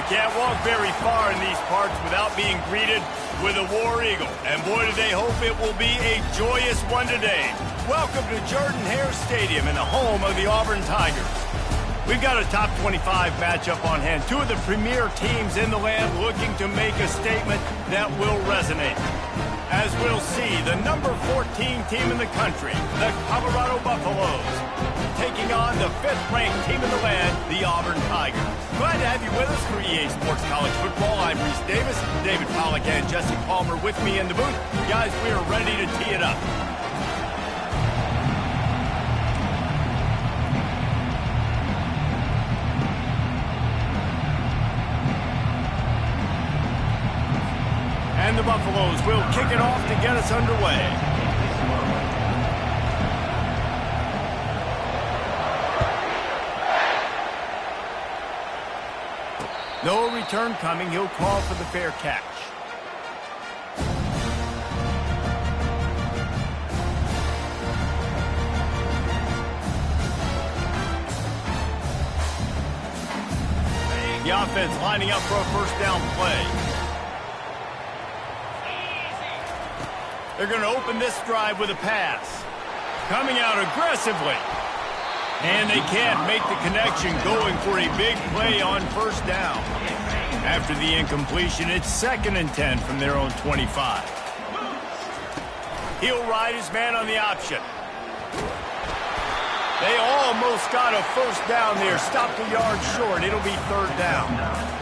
You can't walk very far in these parts without being greeted with a War Eagle. And boy, do they hope it will be a joyous one today. Welcome to Jordan-Hare Stadium and the home of the Auburn Tigers. We've got a top 25 matchup on hand. Two of the premier teams in the land looking to make a statement that will resonate. As we'll see, the number 14 team in the country, the Colorado Buffaloes, taking on the 5th-ranked team in the land, the Auburn Tigers. Glad to have you with us for EA Sports College Football. I'm Reese Davis, David Pollack and Jesse Palmer with me in the booth. Guys, we are ready to tee it up. And the Buffaloes will kick it off to get us underway. No return coming. He'll call for the fair catch. The offense lining up for a first down play. They're going to open this drive with a pass. Coming out aggressively. And they can't make the connection, going for a big play on first down. After the incompletion, it's 2nd and 10 from their own 25. He'll ride his man on the option. They almost got a first down there. Stopped a yard short. It'll be 3rd down.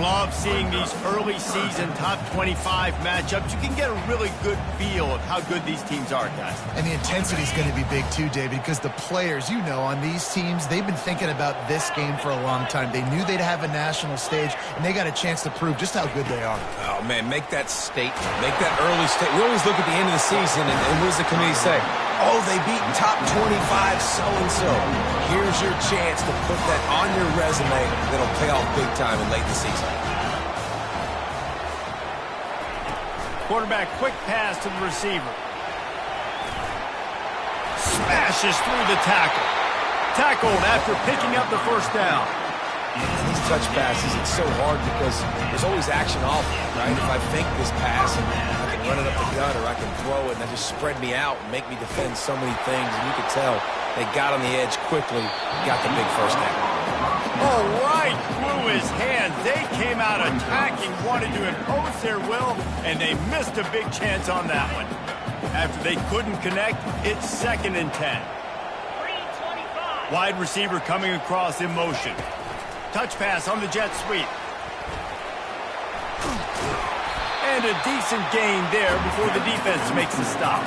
Love seeing these early season top 25 matchups. You can get a really good feel of how good these teams are, guys. And the intensity is going to be big too, David, because the players, you know, on these teams, they've been thinking about this game for a long time. They knew they'd have a national stage, and they got a chance to prove just how good they are. Oh, man, make that statement. Make that early statement. We always look at the end of the season, and what does the committee say? Oh, they beat top 25 so-and-so. Here's your chance to put that on your resume that'll pay off big time in late in the season. Quarterback, quick pass to the receiver. Smashes through the tackle. Tackled after picking up the first down. These touch passes, it's so hard because there's always action off it, right? If I fake this pass, and I can run it up the gut or I can throw it, and that just spread me out and make me defend so many things. And you could tell they got on the edge quickly, got the big first down. Oh, right through his hands. They came out attacking, wanted to impose their will, and they missed a big chance on that one. After they couldn't connect, it's 2nd and 10. Wide receiver coming across in motion. Touch pass on the jet sweep. And a decent gain there before the defense makes a stop.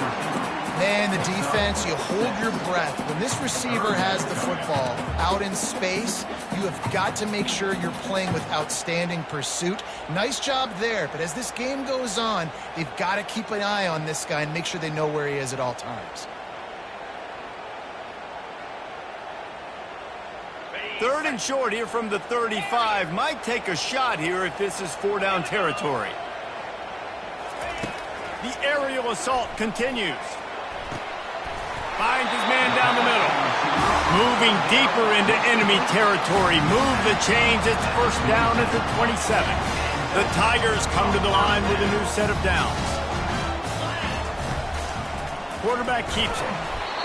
Man, the defense, you hold your breath. When this receiver has the football out in space, you have got to make sure you're playing with outstanding pursuit. Nice job there, but as this game goes on, they've got to keep an eye on this guy and make sure they know where he is at all times. 3rd and short here from the 35. Might take a shot here if this is 4-down territory. The aerial assault continues. Finds his man down the middle. Moving deeper into enemy territory. Move the chains. It's first down at the 27. The Tigers come to the line with a new set of downs. Quarterback keeps it.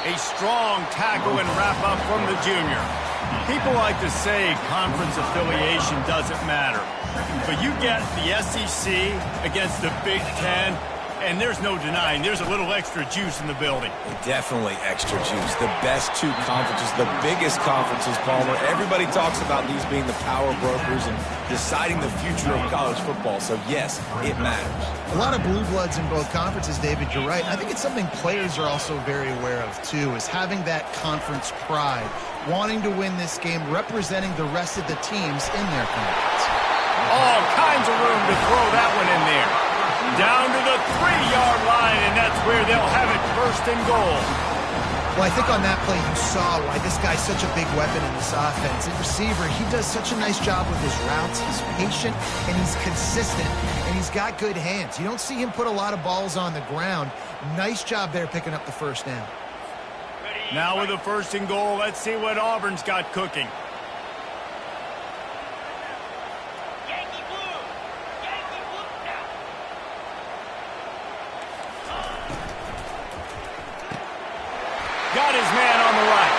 A strong tackle and wrap up from the junior. People like to say conference affiliation doesn't matter. But you get the SEC against the Big Ten, and there's no denying there's a little extra juice in the building. Definitely extra juice. The best two conferences, the biggest conferences, Palmer. Everybody talks about these being the power brokers and deciding the future of college football. So, yes, it matters. A lot of blue bloods in both conferences, David, you're right. I think it's something players are also very aware of, too, is having that conference pride, wanting to win this game, representing the rest of the teams in their conference. All kinds of room to throw that one in there. Down to the 3-yard line, and that's where they'll have it 1st and goal. Well, I think on that play you saw why this guy's such a big weapon in this offense. At receiver, he does such a nice job with his routes. He's patient, and he's consistent, and he's got good hands. You don't see him put a lot of balls on the ground. Nice job there picking up the first down. Now with a 1st and goal, let's see what Auburn's got cooking. Got his man on the right.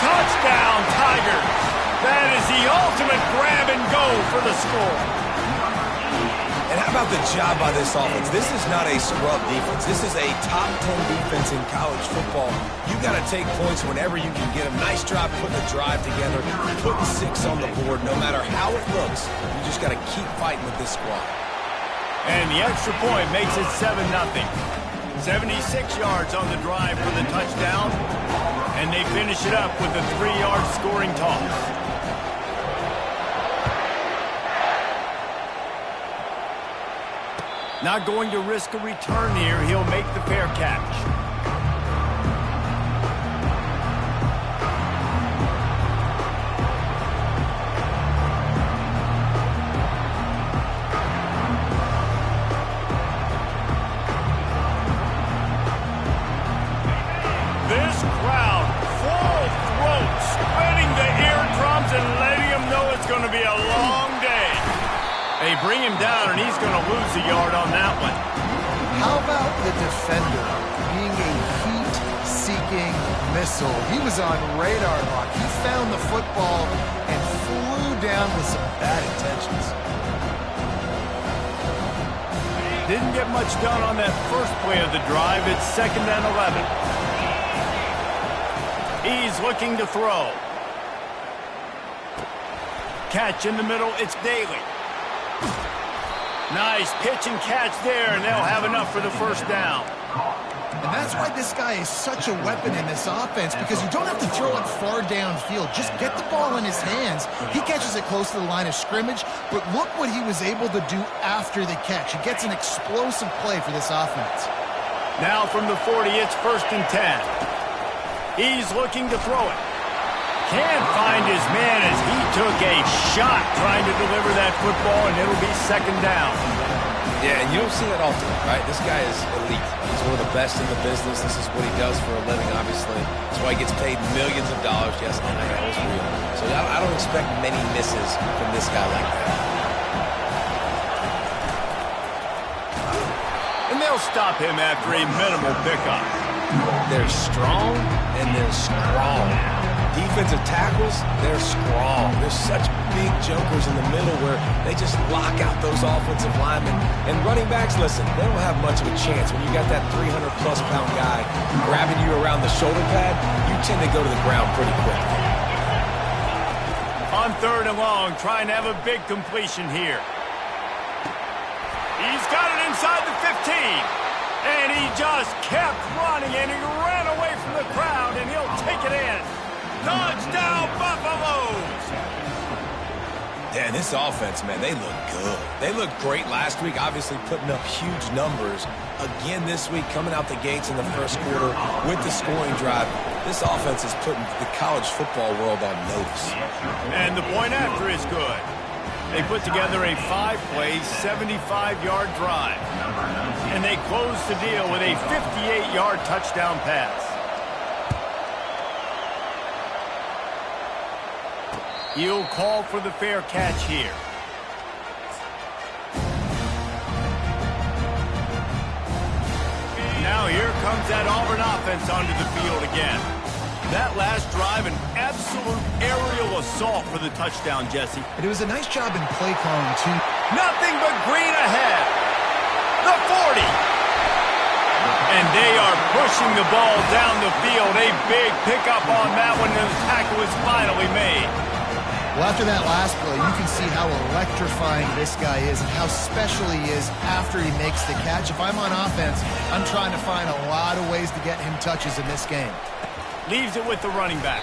Touchdown, Tigers. That is the ultimate grab and go for the score. And how about the job by this offense? This is not a scrub defense. This is a top 10 defense in college football. You got to take points whenever you can get them. Nice job putting the drive together, putting 6 on the board. No matter how it looks, you just got to keep fighting with this squad. And the extra point makes it 7-0. 76 yards on the drive for the touchdown. And they finish it up with a 3-yard scoring toss. Not going to risk a return here. He'll make the fair catch. This crowd, full throat, spreading the eardrums and letting them know it's going to be a long day. They bring him down, and he's going to lose a yard on that one. How about the defender being a heat-seeking missile? He was on radar lock. He found the football and flew down with some bad intentions. Didn't get much done on that first play of the drive. It's 2nd and 11. He's looking to throw. Catch in the middle. It's Daly. Nice pitch and catch there, and they'll have enough for the first down. And that's why this guy is such a weapon in this offense, because you don't have to throw it far downfield. Just get the ball in his hands. He catches it close to the line of scrimmage, but look what he was able to do after the catch. He gets an explosive play for this offense. Now from the 40, it's 1st and 10. He's looking to throw it. Can't find his man as he took a shot trying to deliver that football, and it'll be 2nd down. Yeah, and you don't see that often, right? This guy is elite. He's one of the best in the business. This is what he does for a living, obviously. That's why he gets paid millions of dollars. Yes, NIL is real. So I don't expect many misses from this guy like that. And they'll stop him after a minimal pickup. They're strong, and they're strong. Defensive tackles, they're strong. There's such big jokers in the middle where they just lock out those offensive linemen. And running backs, listen, they don't have much of a chance. When you got that 300-plus pound guy grabbing you around the shoulder pad, you tend to go to the ground pretty quick. On 3rd and long, trying to have a big completion here. He's got it inside the 15. And he just kept running, and he ran away from the crowd, and he'll take it in. Touchdown, Buffaloes! Yeah, this offense, man, they look good. They looked great last week, obviously putting up huge numbers. Again this week, coming out the gates in the first quarter with the scoring drive. This offense is putting the college football world on notice. And the point after is good. They put together a 5-play, 75-yard drive. And they close the deal with a 58-yard touchdown pass. He'll call for the fair catch here. Now here comes that Auburn offense onto the field again. That last drive, an absolute aerial assault for the touchdown, Jesse. And it was a nice job in play calling, too. Nothing but green ahead. The 40. And they are pushing the ball down the field. A big pickup on that one, and the tackle is finally made. Well, after that last play, you can see how electrifying this guy is and how special he is after he makes the catch. If I'm on offense, I'm trying to find a lot of ways to get him touches in this game. Leaves it with the running back.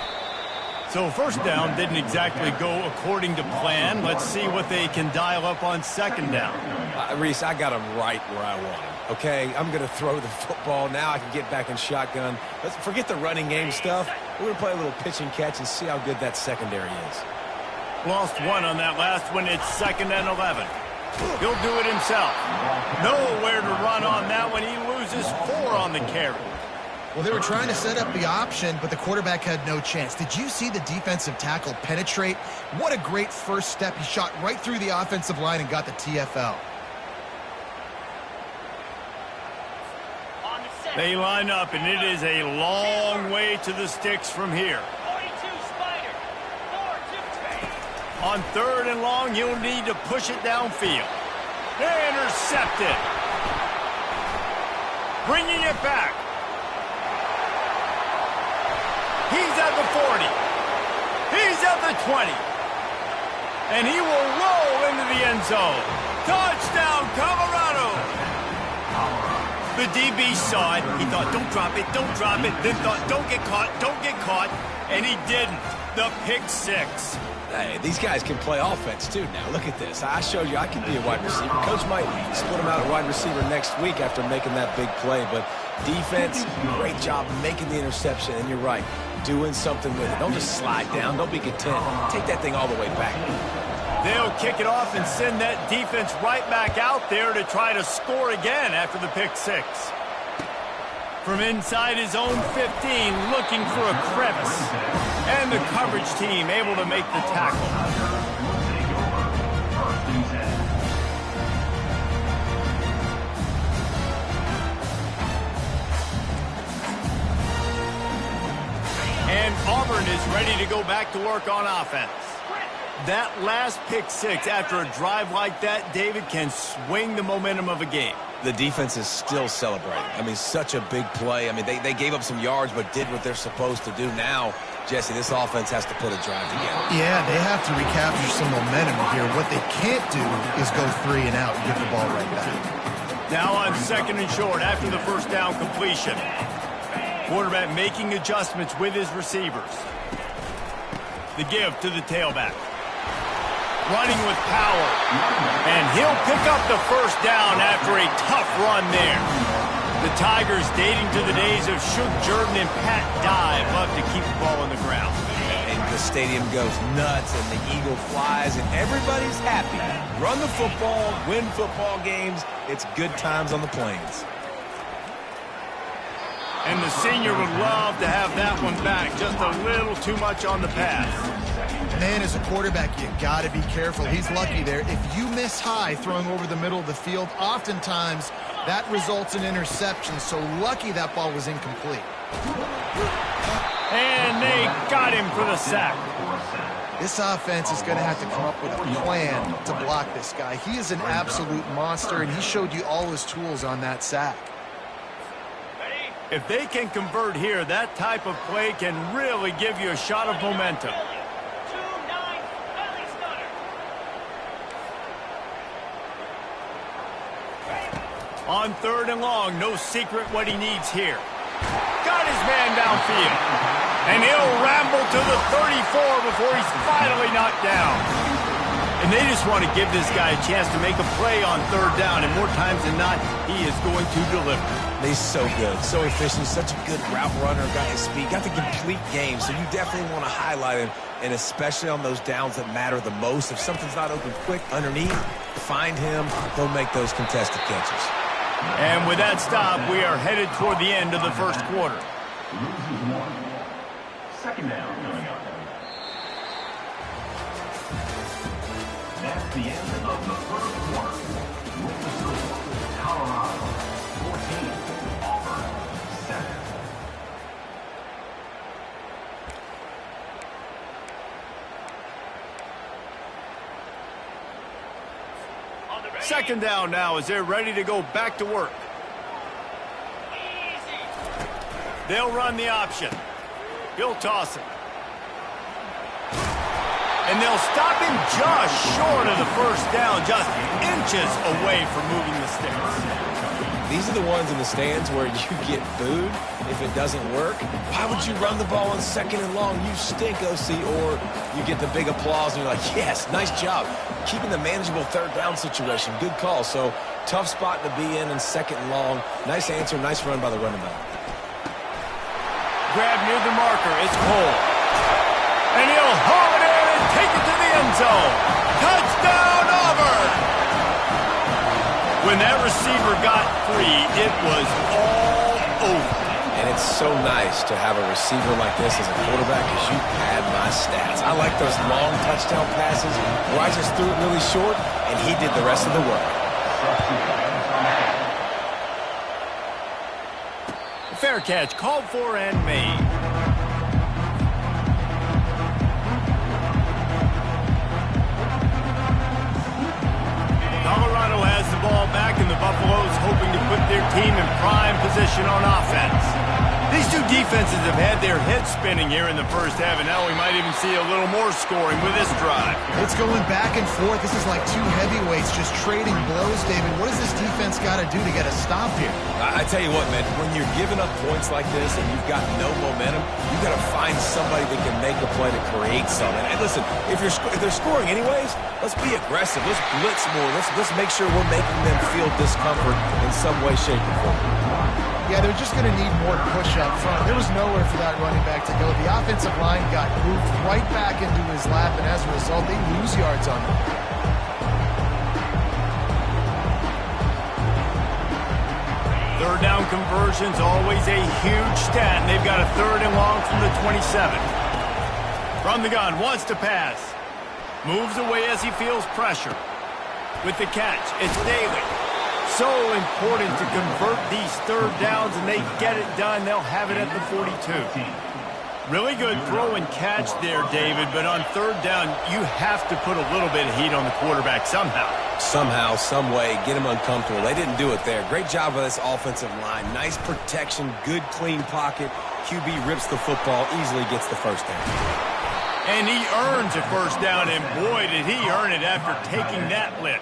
So first down didn't exactly go according to plan. Let's see what they can dial up on 2nd down. Reese, I got him right where I want him. Okay, I'm going to throw the football. Now I can get back in shotgun. Let's forget the running game stuff. We're going to play a little pitch and catch and see how good that secondary is. Lost one on that last one. It's 2nd and 11. He'll do it himself. Nowhere to run on that one. He loses 4 on the carry. Well, they were trying to set up the option, but the quarterback had no chance. Did you see the defensive tackle penetrate? What a great first step. He shot right through the offensive line and got the TFL. On the set. They line up, and it is a long way to the sticks from here. On 3rd and long, you'll need to push it downfield. Intercepted. Bringing it back. He's at the 40. He's at the 20. And he will roll into the end zone. Touchdown, Colorado. The DB saw it. He thought, don't drop it, don't drop it. Then thought, don't get caught, don't get caught. And he didn't. The pick 6. Hey, these guys can play offense, too, now. Look at this. I showed you I can be a wide receiver. Coach might split him out at wide receiver next week after making that big play. But defense, great job making the interception. And you're right, doing something with it. Don't just slide down. Don't be content. Take that thing all the way back. They'll kick it off and send that defense right back out there to try to score again after the pick 6. From inside his own 15, looking for a crevice. And the coverage team able to make the tackle. And Auburn is ready to go back to work on offense. That last pick 6 after a drive like that, David, can swing the momentum of a game. The defense is still celebrating. I mean, such a big play. I mean, they gave up some yards but did what they're supposed to do. Now, Jesse, this offense has to put a drive together. Yeah, they have to recapture some momentum here. What they can't do is go 3 and out and get the ball right back. Now on 2nd and short after the first down completion. Quarterback making adjustments with his receivers. The give to the tailback. Running with power. And he'll pick up the first down after a tough run there. The Tigers, dating to the days of Shug Jordan and Pat Dye, love to keep the ball on the ground. And the stadium goes nuts, and the eagle flies, and everybody's happy. Run the football, win football games. It's good times on the Plains. And the senior would love to have that one back. Just a little too much on the pass. Man, as a quarterback, you got to be careful. He's lucky there. If you miss high throwing over the middle of the field, oftentimes that results in interception. So lucky that ball was incomplete. And they got him for the sack. This offense is going to have to come up with a plan to block this guy. He is an absolute monster, and he showed you all his tools on that sack. If they can convert here, that type of play can really give you a shot of momentum. On 3rd and long, no secret what he needs here. Got his man downfield. And he'll ramble to the 34 before he's finally knocked down. And they just want to give this guy a chance to make a play on 3rd down. And more times than not, he is going to deliver. He's so good, so efficient, such a good route runner, got the speed, got the complete game. So you definitely want to highlight him, and especially on those downs that matter the most. If something's not open quick underneath, find him. He'll make those contested catches. And with that stop, we are headed toward the end of the first quarter. 2nd down coming up. That's the end of the first quarter. With the score, Colorado 14, Auburn 7. Second down now as they're ready to go back to work. They'll run the option. He'll toss it. And they'll stop him just short of the first down, just inches away from moving the sticks. These are the ones in the stands where you get booed if it doesn't work. Why would you run the ball on 2nd and long? You stink, OC. Or you get the big applause and you're like, yes, nice job. Keeping the manageable 3rd down situation. Good call. So tough spot to be in 2nd and long. Nice answer. Nice run by the running back. Grab near the marker. It's Cole. And he'll haul it in and take it to the end zone. Touchdown, Auburn! When that receiver got free, it was all over. And it's so nice to have a receiver like this as a quarterback because you pad my stats. I like those long touchdown passes where I just threw it really short and he did the rest of the work. Fair catch, called for and made. Colorado has the ball back, and the Buffaloes hoping to put their team in prime position on offense. These two defenses have had their heads spinning here in the first half, and now we might even see a little more scoring with this drive. It's going back and forth. This is like two heavyweights just trading blows, David. What does this defense got to do to get a stop here? I tell you what, man, when you're giving up points like this and you've got no momentum, you got to find somebody that can make a play to create something. And listen, if they're scoring anyways, let's be aggressive. Let's blitz more. Let's make sure we're making them feel discomfort in some way, shape, or form. Yeah, they're just going to need more push up front. There was nowhere for that running back to go. The offensive line got moved right back into his lap, and as a result, they lose yards on him. Third down conversions, always a huge stat, and they've got a 3rd and long from the 27. From the gun, wants to pass. Moves away as he feels pressure. With the catch, it's Daly. So important to convert these 3rd downs, and they get it done. They'll have it at the 42. Really good throw and catch there, David, but on 3rd down, you have to put a little bit of heat on the quarterback somehow. Somehow, some way, get him uncomfortable. They didn't do it there. Great job by this offensive line. Nice protection, good clean pocket. QB rips the football, easily gets the 1st down. And he earns a 1st down, and boy, did he earn it after taking that lick.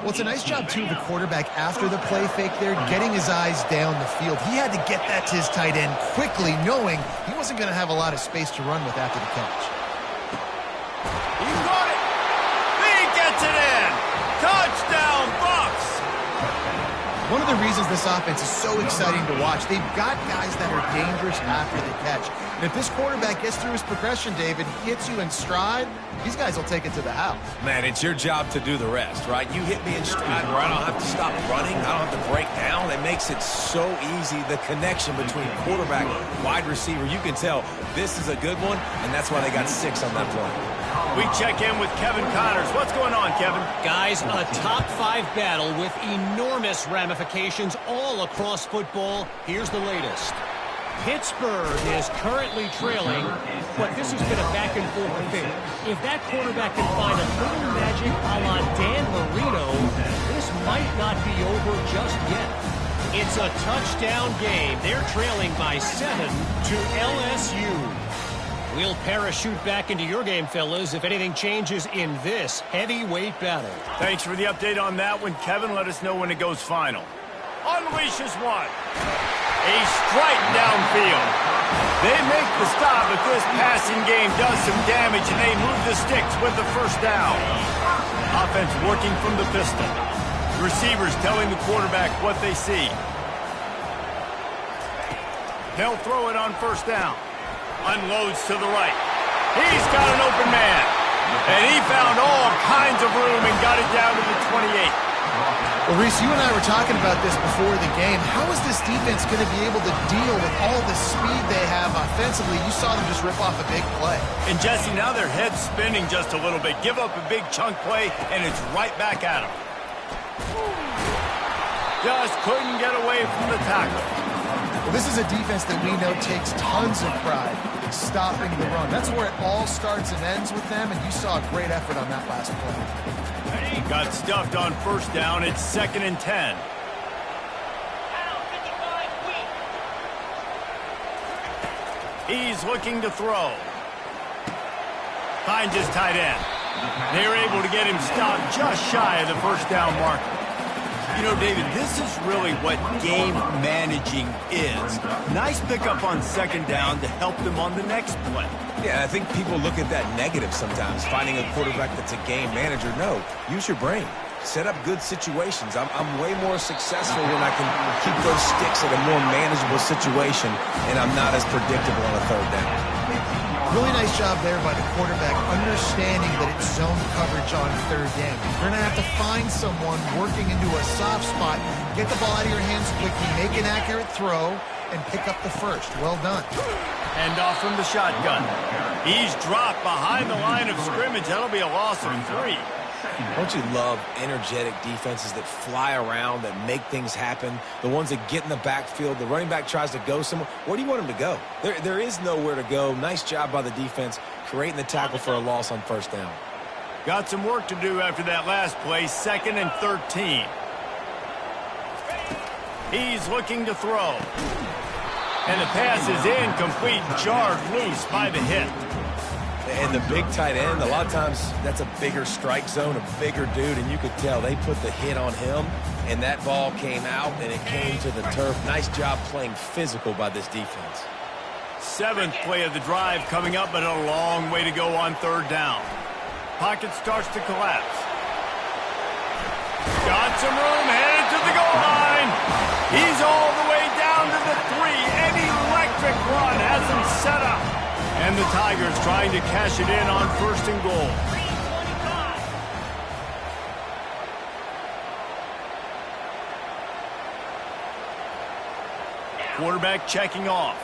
Well, it's a nice job, too, of the quarterback after the play fake there, getting his eyes down the field. He had to get that to his tight end quickly, knowing he wasn't going to have a lot of space to run with after the catch. He's got it. He gets it in. Touchdown, Bucs. One of the reasons this offense is so exciting to watch, they've got guys that are dangerous after the catch. And if this quarterback gets through his progression, David, hits you in stride, these guys will take it to the house. Man, it's your job to do the rest, right? You hit me in stride where I don't have to stop running. I don't have to break down. It makes it so easy. The connection between quarterback and wide receiver, you can tell this is a good one, and that's why they got 6 on that play. We check in with Kevin Connors. What's going on, Kevin? Guys, a top-5 battle with enormous ramifications all across football. Here's the latest. Pittsburgh is currently trailing, but this has been a back-and-forth affair. If that quarterback can find a little magic a la Dan Marino, this might not be over just yet. It's a touchdown game. They're trailing by 7 to LSU. We'll parachute back into your game, fellas, if anything changes in this heavyweight battle. Thanks for the update on that one, Kevin. Let us know when it goes final. Unleashes one. A strike downfield. They make the stop, but this passing game does some damage, and they move the sticks with the 1st down. Offense working from the pistol. Receivers telling the quarterback what they see. They'll throw it on 1st down. Unloads to the right. He's got an open man. And he found all kinds of room and got it down to the 28. Well, Reese, you and I were talking about this before the game. How is this defense going to be able to deal with all the speed they have offensively? You saw them just rip off a big play. And, Jesse, now their head's spinning just a little bit. Give up a big chunk play, and it's right back at them. Just couldn't get away from the tackle. Well, this is a defense that we know takes tons of pride in stopping the run. That's where it all starts and ends with them, and you saw a great effort on that last play. Got stuffed on 1st down. It's 2nd and 10. He's looking to throw. Finds his tight end. They're able to get him stopped just shy of the 1st down marker. You know, David, this is really what game managing is. Nice pickup on 2nd down to help them on the next play. Yeah, I think people look at that negative sometimes, finding a quarterback that's a game manager. No, use your brain. Set up good situations. I'm way more successful when I can keep those sticks at a more manageable situation, and I'm not as predictable on a 3rd down. Really nice job there by the quarterback, understanding that it's zone coverage on 3rd down. You're going to have to find someone working into a soft spot, get the ball out of your hands quickly, make an accurate throw, and pick up the 1st. Well done. And off from the shotgun. He's dropped behind the line of scrimmage. That'll be a loss of 3. Don't you love energetic defenses that fly around, that make things happen? The ones that get in the backfield, the running back tries to go somewhere. Where do you want him to go? There is nowhere to go. Nice job by the defense creating the tackle for a loss on first down. Got some work to do after that last play, 2nd and 13. He's looking to throw. And the pass is incomplete, jarred loose by the hit. And the big tight end, a lot of times that's a bigger strike zone, a bigger dude, and you could tell they put the hit on him, and that ball came out, and it came to the turf. Nice job playing physical by this defense. 7th play of the drive coming up, but a long way to go on 3rd down. Pocket starts to collapse. Got some room, headed to the goal line. He's all the way down to the 3. An electric run has him set up. And the Tigers trying to cash it in on 1st and goal. Quarterback checking off.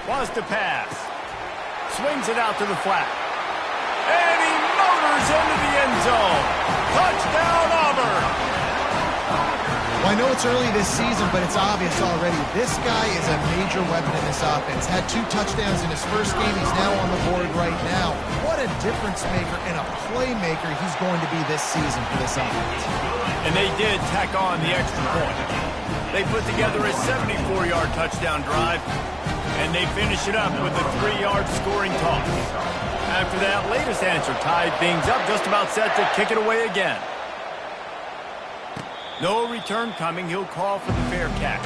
Wants to pass. Swings it out to the flat. And he motors into the end zone. Touchdown, Auburn. Well, I know it's early this season, but it's obvious already. This guy is a major weapon in this offense. Had 2 touchdowns in his first game. He's now on the board right now. What a difference maker and a playmaker he's going to be this season for this offense. And they did tack on the extra point. They put together a 74-yard touchdown drive, and they finish it up with a 3-yard scoring toss. After that latest answer tied things up, just about set to kick it away again. No return coming. He'll call for the fair catch.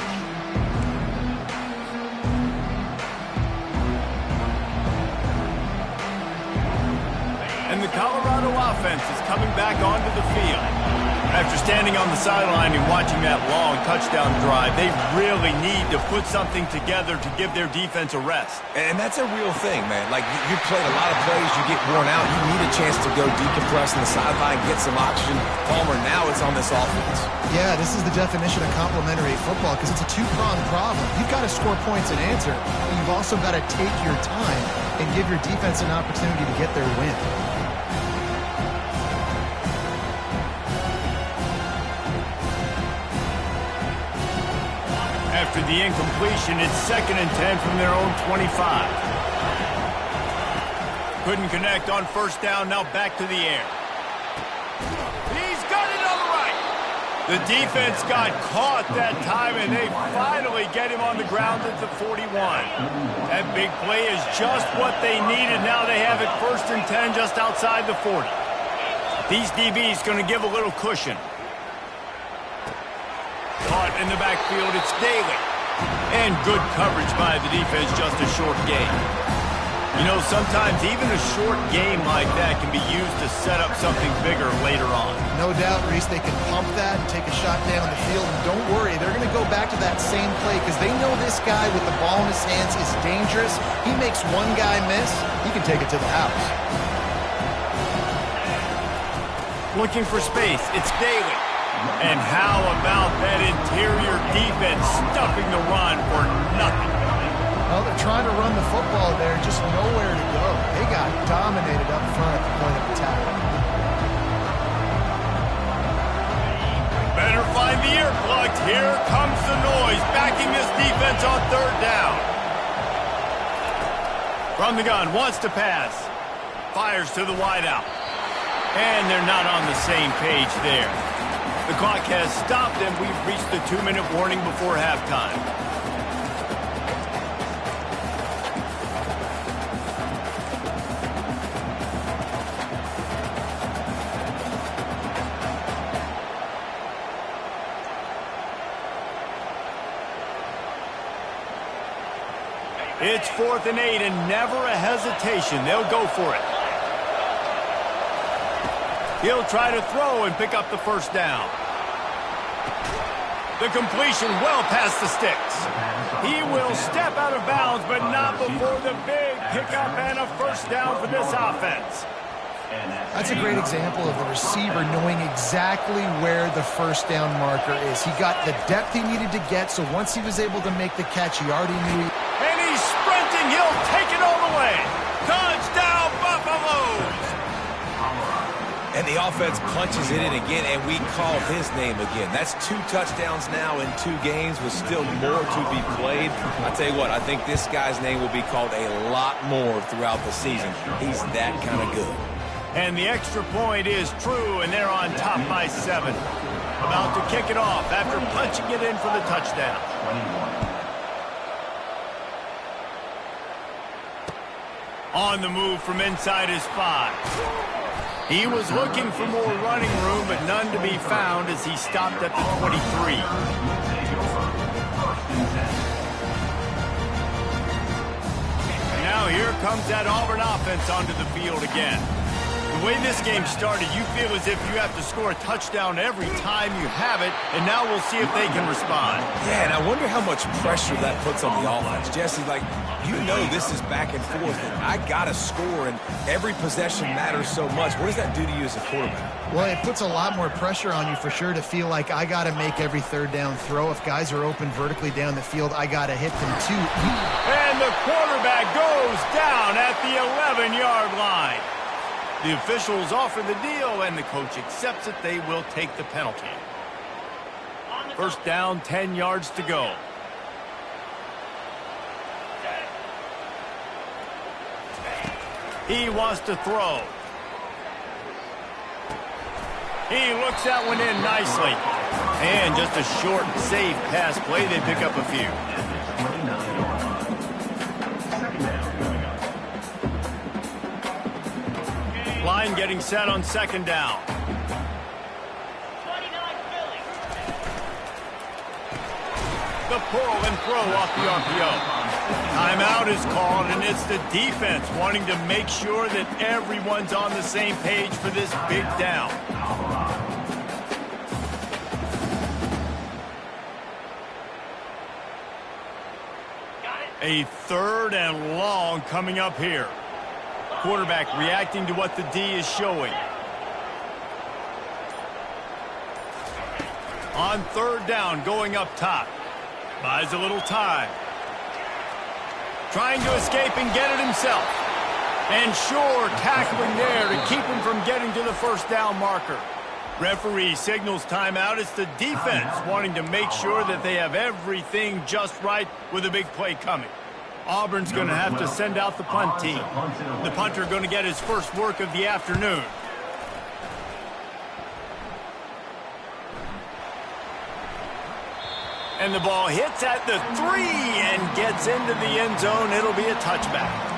And the Colorado offense is coming back onto the field. After standing on the sideline and watching that long touchdown drive, they really need to put something together to give their defense a rest. And that's a real thing, man. Like, you played a lot of plays, you get worn out, you need a chance to go decompress on the sideline, get some oxygen. Palmer, now it's on this offense. Yeah, this is the definition of complementary football because it's a 2-pronged problem. You've got to score points and answer, but you've also got to take your time and give your defense an opportunity to get their win. After the incompletion, it's 2nd and 10 from their own 25. Couldn't connect on 1st down, now back to the air. He's got it on the right. The defense got caught that time, and they finally get him on the ground at the 41. That big play is just what they needed. Now they have it 1st and 10 just outside the 40. These DBs going to give a little cushion. Caught in the backfield, it's Daly. And good coverage by the defense, just a short gain. You know, sometimes even a short game like that can be used to set up something bigger later on. No doubt, Reese, they can pump that and take a shot down the field. And don't worry, they're going to go back to that same play because they know this guy with the ball in his hands is dangerous. He makes one guy miss, he can take it to the house. Looking for space, it's Daly. And how about that interior defense stuffing the run for nothing? Well, they're trying to run the football there, just nowhere to go. They got dominated up front at the point of attack. Better find the earplugs. Here comes the noise, backing this defense on 3rd down. From the gun, wants to pass. Fires to the wideout. And they're not on the same page there. The clock has stopped, and we've reached the 2-minute warning before halftime. It's 4th and 8, and never a hesitation. They'll go for it. He'll try to throw and pick up the 1st down. The completion well past the sticks. He will step out of bounds, but not before the big pickup and a 1st down for this offense. That's a great example of the receiver knowing exactly where the 1st down marker is. He got the depth he needed to get, so once he was able to make the catch, he already knew he... And he's sprinting. He'll take it all the way. Touchdown, Buffalo! And the offense punches it in again, and we call his name again. That's 2 touchdowns now in 2 games with still more to be played. I tell you what, I think this guy's name will be called a lot more throughout the season. He's that kind of good. And the extra point is true, and they're on top by 7. About to kick it off after punching it in for the touchdown. On the move from inside his 5. He was looking for more running room, but none to be found as he stopped at the 23. Now here comes that Auburn offense onto the field again. The way this game started, you feel as if you have to score a touchdown every time you have it, and now we'll see if they can respond. Yeah, and I wonder how much pressure that puts on the offense. Jesse, like, you know this is back and forth, and I got to score, and every possession matters so much. What does that do to you as a quarterback? Well, it puts a lot more pressure on you for sure to feel like I got to make every third down throw. If guys are open vertically down the field, I got to hit them too. And the quarterback goes down at the 11-yard line. The officials offer the deal, and the coach accepts it. They will take the penalty. First down, 10 yards to go. He wants to throw. He looks that one in nicely. And just a short, safe pass play. They pick up a few. Line getting set on second down. The pull and throw off the RPO. Timeout is called, and it's the defense wanting to make sure that everyone's on the same page for this big down. A 3rd and long coming up here. Quarterback reacting to what the D is showing. On 3rd down, going up top. Buys a little time. Trying to escape and get it himself. And sure, tackling there to keep him from getting to the first down marker. Referee signals timeout. It's the defense wanting to make sure that they have everything just right with a big play coming. Auburn's going to have to send out the punt team. The punter going to get his first work of the afternoon. And the ball hits at the 3 and gets into the end zone. It'll be a touchback.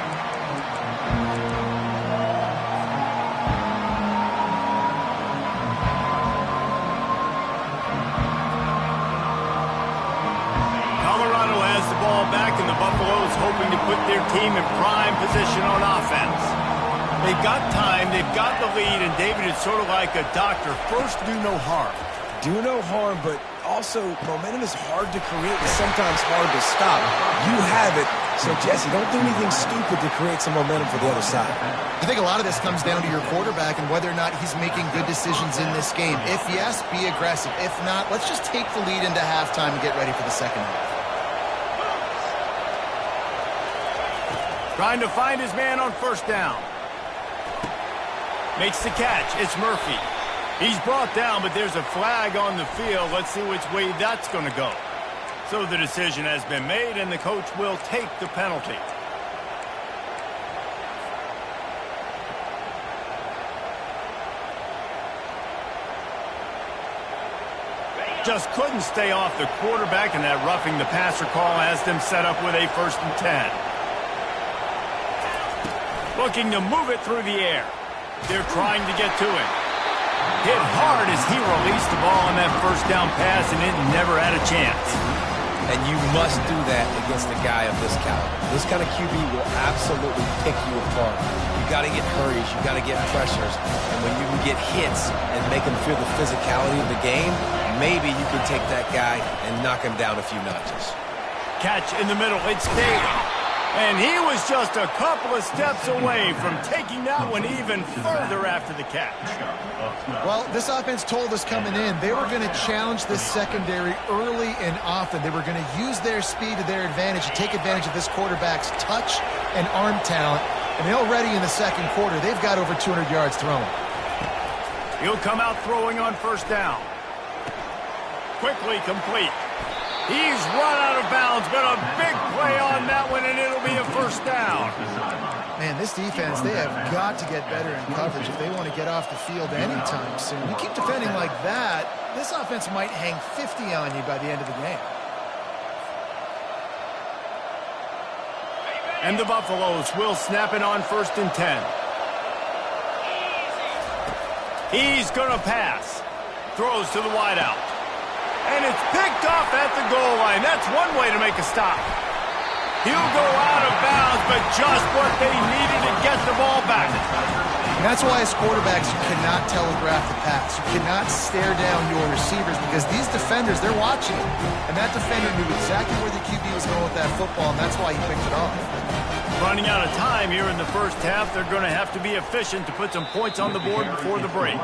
Colorado has the ball back, and the Buffaloes hoping to put their team in prime position on offense. They've got time, they've got the lead, and David is sort of like a doctor. First, do no harm. Do no harm, but also momentum is hard to create and sometimes hard to stop. You have it, so Jesse, don't do anything stupid to create some momentum for the other side. I think a lot of this comes down to your quarterback and whether or not he's making good decisions in this game. If yes, be aggressive. If not, let's just take the lead into halftime and get ready for the second half. Trying to find his man on first down. Makes the catch. It's Murphy. He's brought down, but there's a flag on the field. Let's see which way that's going to go. So the decision has been made, and the coach will take the penalty. Just couldn't stay off the quarterback, and that roughing the passer call has them set up with a 1st and 10. Looking to move it through the air. They're trying to get to him. Hit hard as he released the ball on that first down pass, and it never had a chance. And you must do that against a guy of this caliber. This kind of QB will absolutely pick you apart. You got to get hurries, you got to get pressures, and when you can get hits and make him feel the physicality of the game, maybe you can take that guy and knock him down a few notches. Catch in the middle, it's Daly. And he was just a couple of steps away from taking that one even further after the catch. Well, this offense told us coming in they were going to challenge this secondary early and often. They were going to use their speed to their advantage and take advantage of this quarterback's touch and arm talent. And already in the second quarter, they've got over 200 yards thrown. He'll come out throwing on first down. Quickly complete. He's run out of bounds, but a big play on that one, and it'll be a first down. Man, this defense, they have got to get better in coverage if they want to get off the field anytime soon. You keep defending like that, this offense might hang 50 on you by the end of the game. And the Buffaloes will snap it on 1st and 10. He's going to pass. Throws to the wideout. And it's picked off at the goal line. That's one way to make a stop. He'll go out of bounds, but just what they needed to get the ball back. And that's why as quarterbacks, you cannot telegraph the pass. You cannot stare down your receivers because these defenders, they're watching. And that defender knew exactly where the QB was going with that football, and that's why he picked it off. Running out of time here in the first half, they're going to have to be efficient to put some points on the board before the break.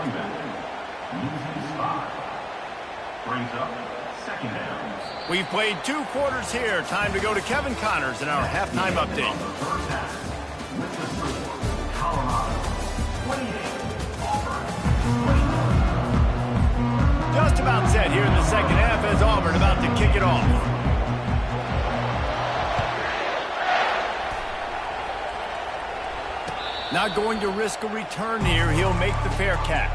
Brings up 2nd down. We've played 2 quarters here. Time to go to Kevin Connors in our halftime update. The first half, with the score, Colorado 28, Auburn 20. Just about set here in the second half as Auburn about to kick it off. Not going to risk a return here. He'll make the fair catch.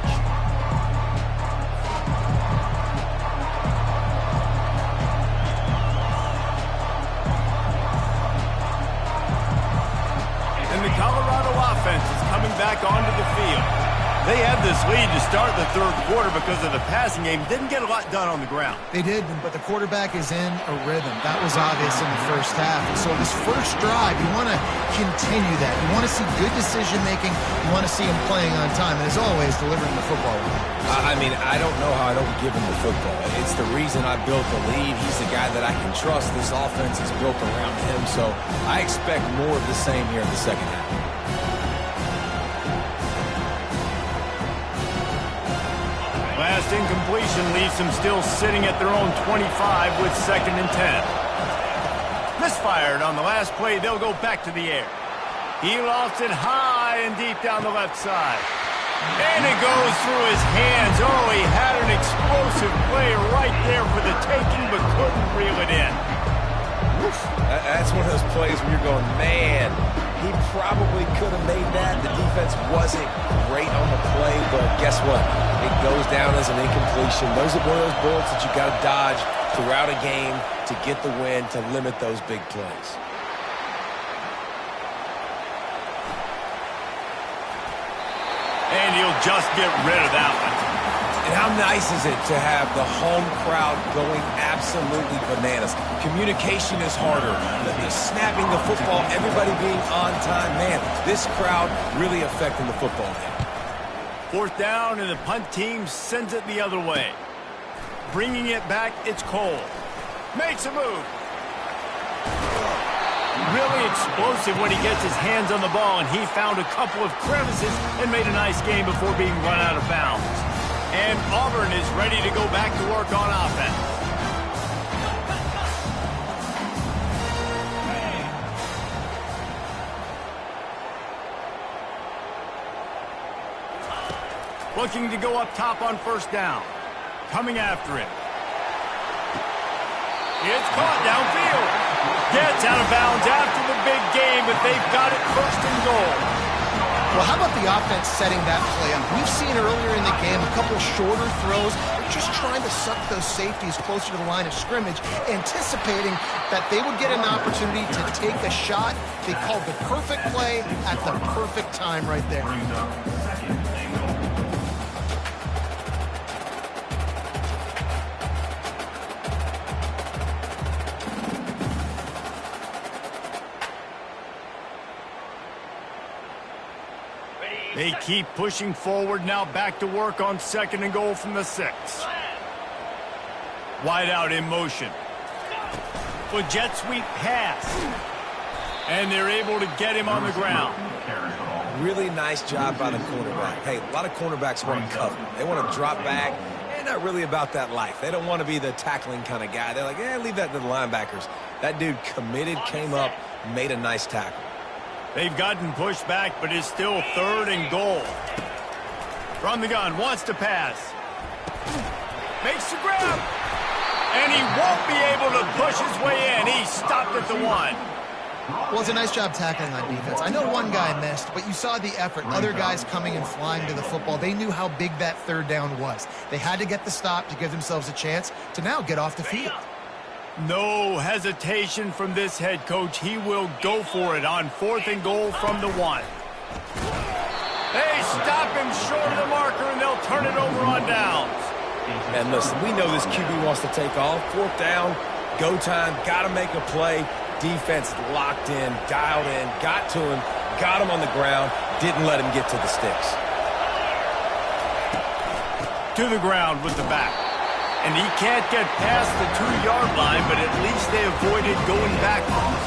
And the Colorado offense is coming back onto the field. They had this lead to start the 3rd quarter because of the passing game. Didn't get a lot done on the ground. They did, but the quarterback is in a rhythm. That was obvious in the first half. And so this first drive, you want to continue that. You want to see good decision-making. You want to see him playing on time. And as always, delivering the football. I mean, I don't know how I don't give him the football. It's the reason I built the lead. He's the guy that I can trust. This offense is built around him. So I expect more of the same here in the second half. Last incompletion leaves them still sitting at their own 25 with 2nd and 10. Misfired on the last play. They'll go back to the air. He lost it high and deep down the left side. And it goes through his hands. Oh, he had an explosive play right there for the taking, but couldn't reel it in. That's one of those plays where you're going, man, he probably could have made that. The defense wasn't great on the play, but guess what? It goes down as an incompletion. Those are one of those bullets that you got to dodge throughout a game to get the win, to limit those big plays. And he'll just get rid of that one. And how nice is it to have the home crowd going absolutely bananas? Communication is harder. The snapping the football, everybody being on time. Man, this crowd really affecting the football game. 4th down, and the punt team sends it the other way. Bringing it back, it's Cole. Makes a move. Really explosive when he gets his hands on the ball, and he found a couple of crevices and made a nice game before being run out of bounds. And Auburn is ready to go back to work on offense. Looking to go up top on 1st down. Coming after it. It's caught downfield. Gets out of bounds after the big game, but they've got it 1st and goal. Well, how about the offense setting that play up? We've seen earlier in the game a couple shorter throws. They're just trying to suck those safeties closer to the line of scrimmage, anticipating that they would get an opportunity to take a shot. They called the perfect play at the perfect time right there. Brings up 2nd and goal. They keep pushing forward, now back to work on 2nd and goal from the 6. Wide out in motion. For jet sweep pass. And they're able to get him on the ground. Really nice job by the cornerback. Hey, a lot of cornerbacks want to cover. They want to drop back. They're not really about that life. They don't want to be the tackling kind of guy. They're like, leave that to the linebackers. That dude committed, came up, made a nice tackle. They've gotten pushed back, but it's still 3rd and goal. From the gun, wants to pass. Makes the grab. And he won't be able to push his way in. He stopped at the 1. Well, it's a nice job tackling on defense. I know one guy missed, but you saw the effort. Other guys coming and flying to the football. They knew how big that third down was. They had to get the stop to give themselves a chance to now get off the field. No hesitation from this head coach. He will go for it on 4th and goal from the 1. They stop him short of the marker, and they'll turn it over on downs. And listen, we know this QB wants to take off. 4th down, go time, got to make a play. Defense locked in, dialed in, got to him, got him on the ground, didn't let him get to the sticks. To the ground with the back. And he can't get past the 2-yard line, but at least they avoided going backwards.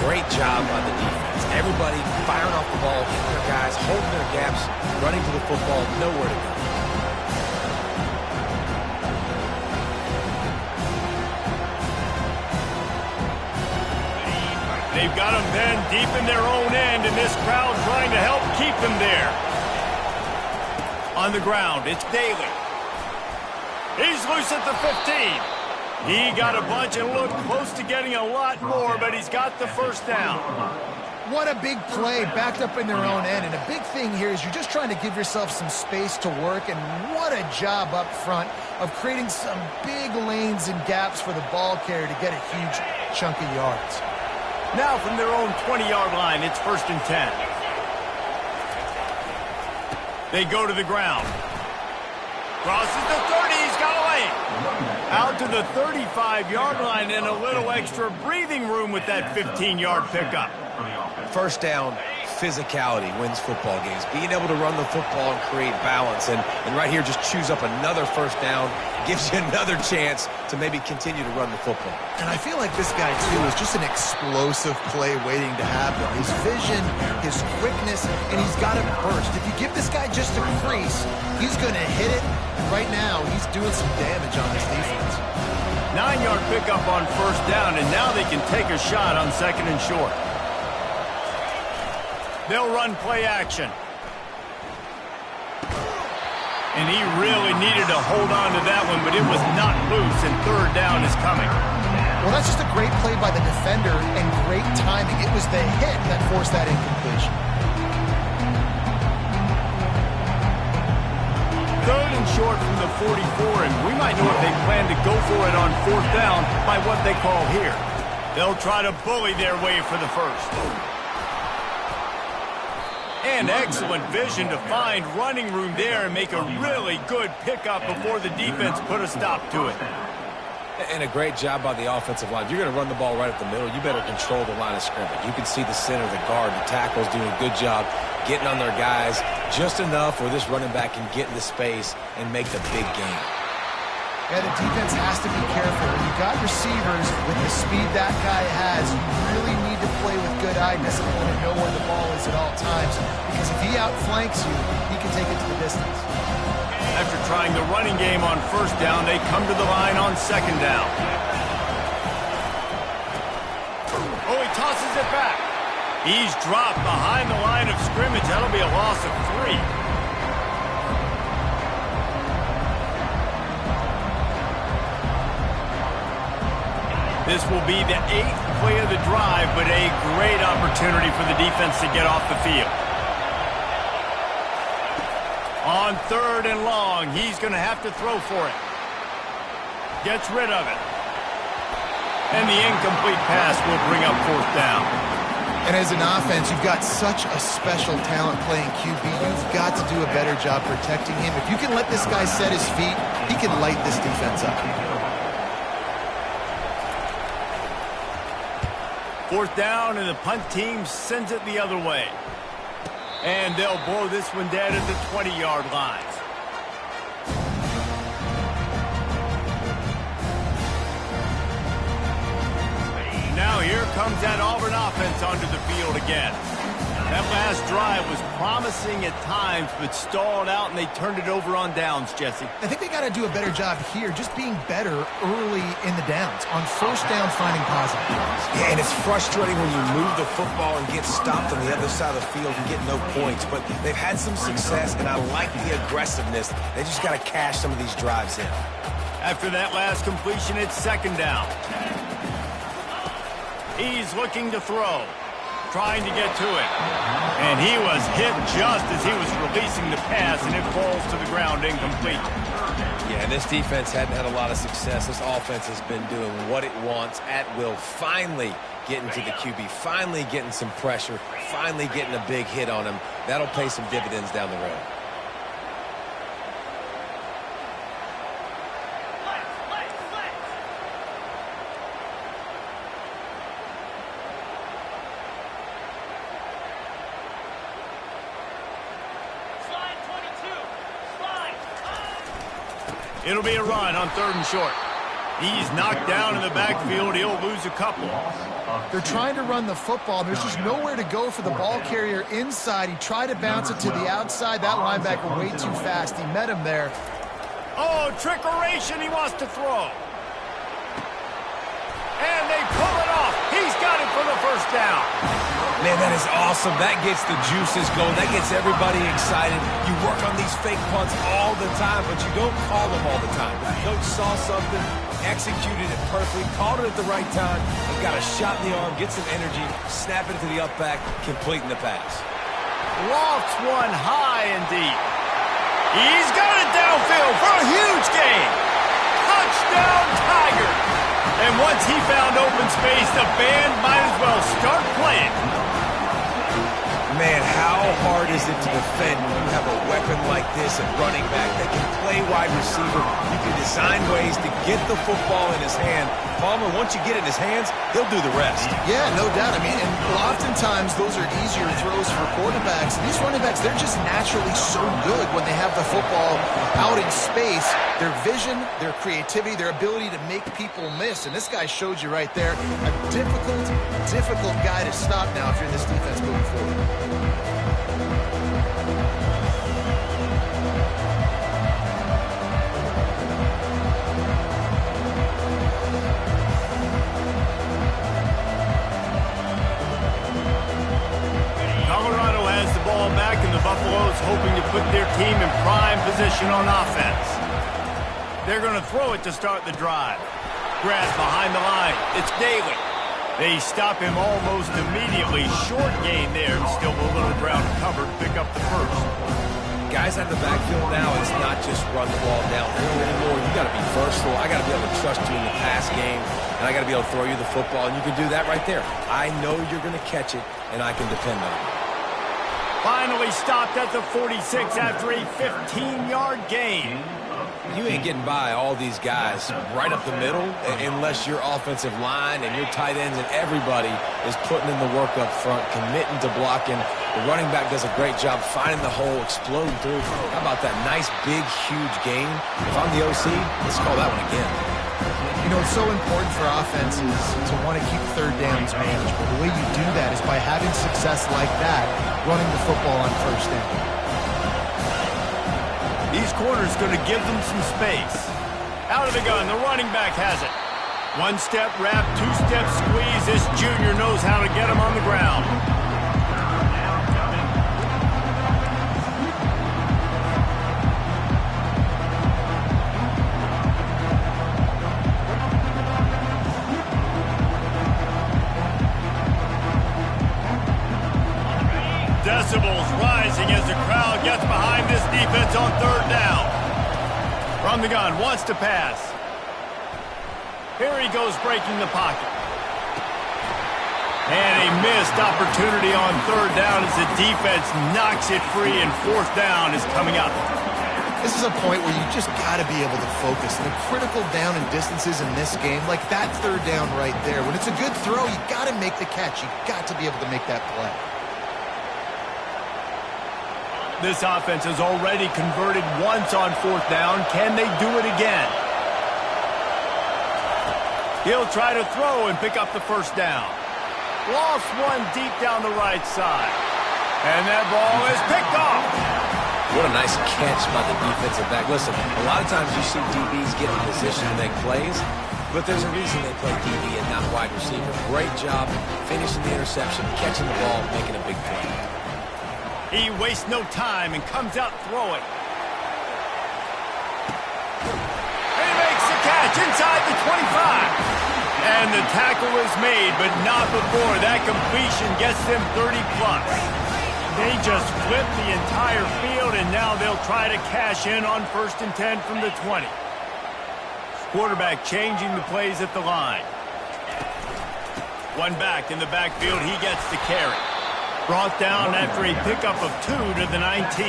Great job by the defense. Everybody firing off the ball, hitting their guys, holding their gaps, running to the football, nowhere to go. They've got them then deep in their own end, and this crowd trying to help keep them there. On the ground, it's Daly. He's loose at the 15. He got a bunch and looked close to getting a lot more, but he's got the first down. What a big play, backed up in their own end. And a big thing here is you're just trying to give yourself some space to work, and what a job up front of creating some big lanes and gaps for the ball carrier to get a huge chunk of yards. Now from their own 20-yard line, it's 1st and 10. They go to the ground. Crosses the 30, he's got away. Out to the 35-yard line, and a little extra breathing room with that 15-yard pickup. First down, physicality wins football games. Being able to run the football and create balance. And right here, just choose up another first down. Gives you another chance to maybe continue to run the football. And I feel like this guy, too, is just an explosive play waiting to happen. His vision, his quickness, and he's got a burst. If you give this guy just a crease, he's going to hit it. And right now, he's doing some damage on this defense. 9-yard pickup on first down, and now they can take a shot on 2nd and short. They'll run play action. And he really needed to hold on to that one, but it was not loose, and 3rd down is coming. Well, that's just a great play by the defender and great timing. It was the hit that forced that incompletion. 3rd and short from the 44, and we might know if they plan to go for it on 4th down by what they call here. They'll try to bully their way for the first. And excellent vision to find running room there and make a really good pickup before the defense put a stop to it. And a great job by the offensive line. If you're going to run the ball right up the middle, you better control the line of scrimmage. You can see the center, the guard, the tackles doing a good job getting on their guys just enough where this running back can get into space and make the big game. Yeah, the defense has to be careful. When you got receivers with the speed that guy has, you really need to play with good eye discipline and know where the ball is at all times. Because if he outflanks you, he can take it to the distance. After trying the running game on first down, they come to the line on 2nd down. Oh, he tosses it back. He's dropped behind the line of scrimmage. That'll be a loss of 3. This will be the 8th play of the drive, but a great opportunity for the defense to get off the field. On 3rd and long, he's going to have to throw for it. Gets rid of it. And the incomplete pass will bring up 4th down. And as an offense, you've got such a special talent playing QB. You've got to do a better job protecting him. If you can let this guy set his feet, he can light this defense up. 4th down, and the punt team sends it the other way. And they'll blow this one dead at the 20-yard line. Now here comes that Auburn offense onto the field again. That last drive was promising at times, but stalled out, and they turned it over on downs, Jesse. I think they got to do a better job here, just being better early in the downs. On first down, finding positive. Yeah, and it's frustrating when you move the football and get stopped on the other side of the field and get no points. But they've had some success, and I like the aggressiveness. They just got to cash some of these drives in. After that last completion, it's second down. He's looking to throw. Trying to get to it. And he was hit just as he was releasing the pass, and it falls to the ground incomplete. Yeah, this defense hadn't had a lot of success. This offense has been doing what it wants at will. Finally getting to the QB. Finally getting some pressure. Finally getting a big hit on him. That'll pay some dividends down the road. It'll be a run on third and short. He's knocked down in the backfield. He'll lose a couple. They're trying to run the football. There's just nowhere to go for the ball carrier inside. He tried to bounce it to the outside. That linebacker way too fast. He met him there. Oh, trickeration. He wants to throw. And they pull it off. He's got it for the first down. Man, that is awesome. That gets the juices going. That gets everybody excited. You work on these fake punts all the time, but you don't call them all the time. The coach saw something, executed it perfectly, called it at the right time, and got a shot in the arm, get some energy, snap it to the up back, completing the pass. Lofts one high and deep. He's got it downfield for a huge gain. Touchdown, Tigers. And once he found open space, the band might as well start playing. Man, how hard is it to defend when you have a weapon like this at running back that can play wide receiver? You can design ways to get the football in his hand. Palmer, once you get it in his hands, he'll do the rest. Yeah, no doubt. I mean, and oftentimes those are easier throws for quarterbacks. These running backs, they're just naturally so good when they have the football out in space. Their vision, their creativity, their ability to make people miss. And this guy showed you right there, a difficult guy to stop now if you're in this defense moving forward. Colorado has the ball back, and the Buffaloes hoping to put their team in prime position on offense. They're going to throw it to start the drive. Grab behind the line. It's Daly. They stop him almost immediately. Short gain there, and still a little ground covered. Pick up the first. Guys at the backfield now, it's not just run the ball downfield anymore. You got to be versatile. I got to be able to trust you in the pass game, and I got to be able to throw you the football, and you can do that right there. I know you're going to catch it, and I can depend on it. Finally stopped at the 46 after a 15-yard gain. You ain't getting by all these guys right up the middle unless your offensive line and your tight ends and everybody is putting in the work up front, committing to blocking. The running back does a great job finding the hole, exploding through. How about that nice, big, huge gain? If I'm the OC, let's call that one again. You know, it's so important for offenses to want to keep third downs manageable. The way you do that is by having success like that, running the football on first down. These corners going to give them some space. Out of the gun, the running back has it. One-step wrap, two-step squeeze. This junior knows how to get him on the ground. Decibels rising as the crowd gets behind this defense on third down. From the gun, wants to pass. Here he goes breaking the pocket. And a missed opportunity on third down as the defense knocks it free, and fourth down is coming up. This is a point where you just got to be able to focus. The critical down and distances in this game, like that third down right there. When it's a good throw, you got to make the catch. You got to be able to make that play. This offense has already converted once on fourth down. Can they do it again? He'll try to throw and pick up the first down. Lost one deep down the right side. And that ball is picked off. What a nice catch by the defensive back. Listen, a lot of times you see DBs get in position to make plays, but there's a reason they play DB and not wide receiver. Great job finishing the interception, catching the ball, making a big play. He wastes no time and comes out throwing. And he makes the catch inside the 25. And the tackle is made, but not before that completion gets them 30-plus. They just flipped the entire field, and now they'll try to cash in on 1st and 10 from the 20. Quarterback changing the plays at the line. One back in the backfield, he gets the carry. Brought down after a pickup of 2 to the 19.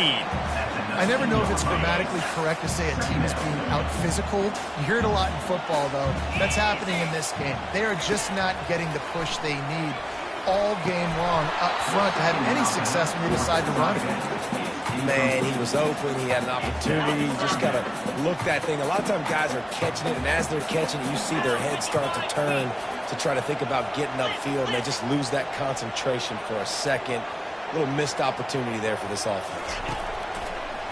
I never know if it's grammatically correct to say a team is being out-physical. You hear it a lot in football, though. That's happening in this game. They are just not getting the push they need all game long up front to have any success when they decide to run it. Man, he was open. He had an opportunity. You just got to look that thing. A lot of times guys are catching it, and as they're catching it, you see their heads start to turn to try to think about getting upfield, and they just lose that concentration for a second. A little missed opportunity there for this offense.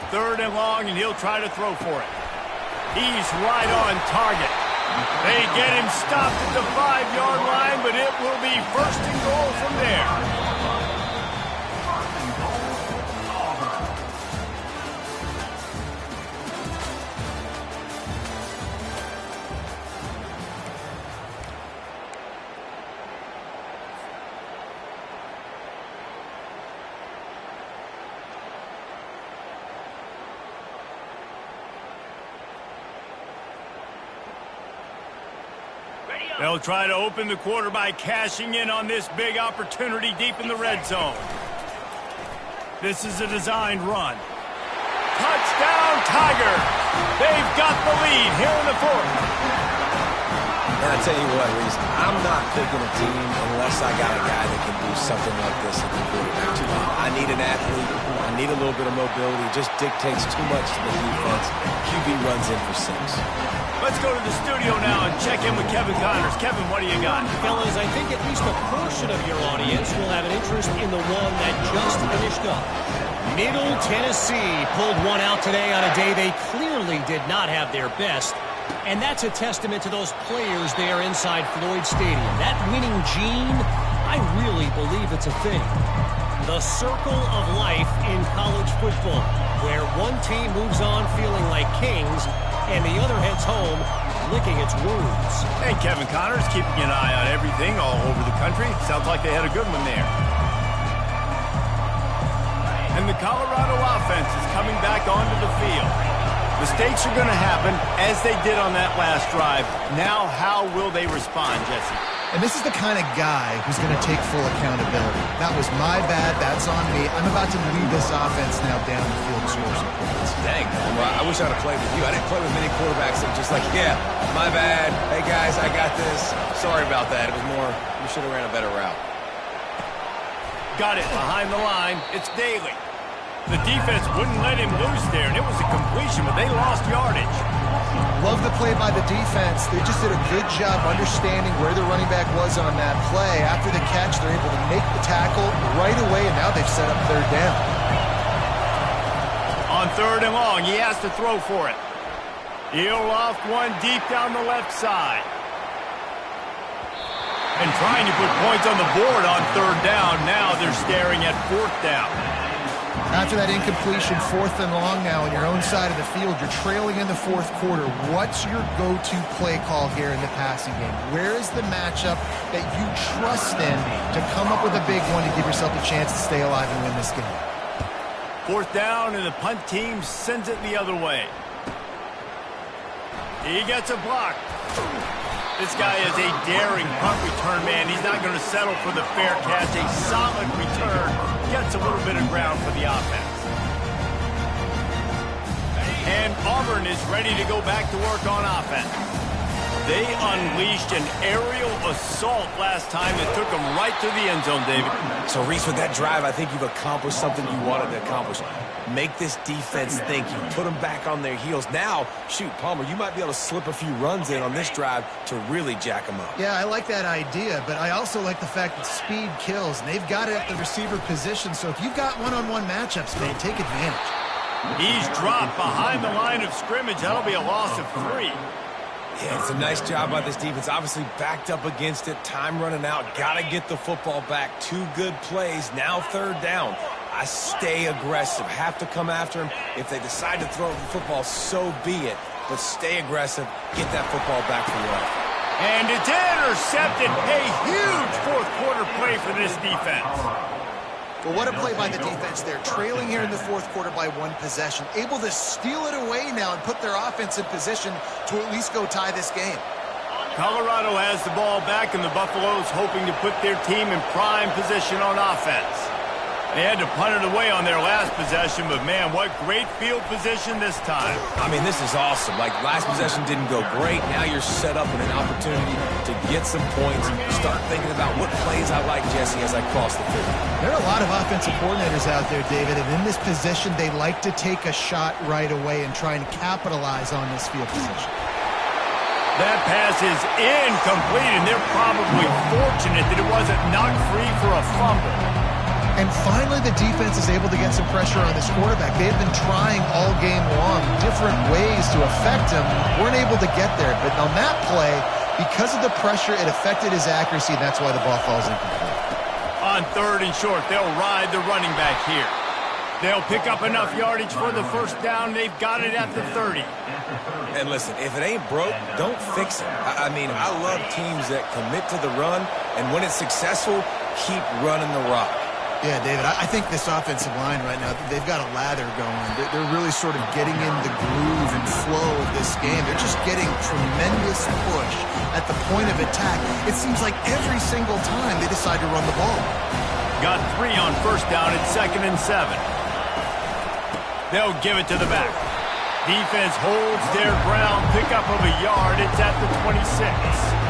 3rd and long, and he'll try to throw for it. He's right on target. They get him stopped at the 5-yard line, but it will be 1st and goal from there. They'll try to open the quarter by cashing in on this big opportunity deep in the red zone. This is a designed run. Touchdown, Tiger! They've got the lead here in the 4th. And I tell you what, Reese, I'm not picking a team unless I got a guy that can do something like this at the quarterback. I need an athlete. I need a little bit of mobility. It just dictates too much to the defense. QB runs in for 6. Let's go to the studio now and check in with Kevin Connors. Kevin, what do you got? Fellas, I think at least a portion of your audience will have an interest in the one that just finished up. Middle Tennessee pulled one out today on a day they clearly did not have their best. And that's a testament to those players there inside Floyd Stadium. That winning gene, I really believe it's a thing. The circle of life in college football, where one team moves on feeling like kings and the other heads home licking its wounds. And Kevin Connors keeping an eye on everything all over the country. Sounds like they had a good one there. And the Colorado offense is coming back onto the field. Mistakes are going to happen as they did on that last drive. Now how will they respond, Jesse? And this is the kind of guy who's going to take full accountability. That was my bad. That's on me. I'm about to lead this offense now down the field to score some points. Dang, well, I wish I'd have played with you. I didn't play with many quarterbacks that were just like, yeah, my bad. Hey, guys, I got this. Sorry about that. It was more, we should have ran a better route. Got it behind the line. It's Daly. The defense wouldn't let him loose there, and it was a completion, but they lost yardage. Love the play by the defense. They just did a good job understanding where the running back was on that play. After the catch, they're able to make the tackle right away, and now they've set up 3rd down. On 3rd and long, he has to throw for it. He'll loft one deep down the left side. And trying to put points on the board on 3rd down. Now they're staring at 4th down. After that incompletion, 4th and long now on your own side of the field, you're trailing in the 4th quarter. What's your go-to play call here in the passing game? Where is the matchup that you trust in to come up with a big one to give yourself a chance to stay alive and win this game? 4th down, and the punt team sends it the other way. He gets a block. This guy is a daring punt return man. He's not going to settle for the fair catch. A solid return. Gets a little bit of ground for the offense. And Auburn is ready to go back to work on offense. They unleashed an aerial assault last time that took them right to the end zone, David. So, Reese, with that drive, I think you've accomplished something you wanted to accomplish. make this defense think. You put them back on their heels. Now, shoot, Palmer, you might be able to slip a few runs in on this drive to really jack them up. Yeah, I like that idea, but I also like the fact that speed kills, and they've got it at the receiver position, so if you've got one-on-one matchups, man, take advantage. He's dropped behind the line of scrimmage. That'll be a loss of 3. Yeah, it's a nice job by this defense. Obviously backed up against it. Time running out. Got to get the football back. 2 good plays. Now 3rd down. I stay aggressive. Have to come after him. If they decide to throw the football, so be it. But stay aggressive. Get that football back for your offense. And it's intercepted. A huge fourth-quarter play for this defense. Well, what a play by the defense there. Trailing here in the fourth quarter by 1 possession. Able to steal it away now and put their offense in position to at least go tie this game. Colorado has the ball back, and the Buffaloes hoping to put their team in prime position on offense. They had to punt it away on their last possession, but man, what great field position this time. I mean, this is awesome. Like, last possession didn't go great. Now you're set up in an opportunity to get some points. Start thinking about what plays I like, Jesse, as I cross the field. There are a lot of offensive coordinators out there, David, and in this position, they like to take a shot right away and try and capitalize on this field position. That pass is incomplete, and they're probably fortunate that it wasn't knocked free for a fumble. And finally, the defense is able to get some pressure on this quarterback. They've been trying all game long different ways to affect him. Weren't able to get there. But on that play, because of the pressure, it affected his accuracy, and that's why the ball falls incomplete. On 3rd and short, they'll ride the running back here. They'll pick up enough yardage for the 1st down. They've got it at the 30. And listen, if it ain't broke, don't fix it. I mean, I love teams that commit to the run, and when it's successful, keep running the rock. Yeah, David, I think this offensive line right now, they've got a lather going. They're really sort of getting in the groove and flow of this game. They're just getting tremendous push at the point of attack. It seems like every single time they decide to run the ball. Got 3 on 1st down at 2nd and 7. They'll give it to the back. Defense holds their ground, pickup of a yard. It's at the 26.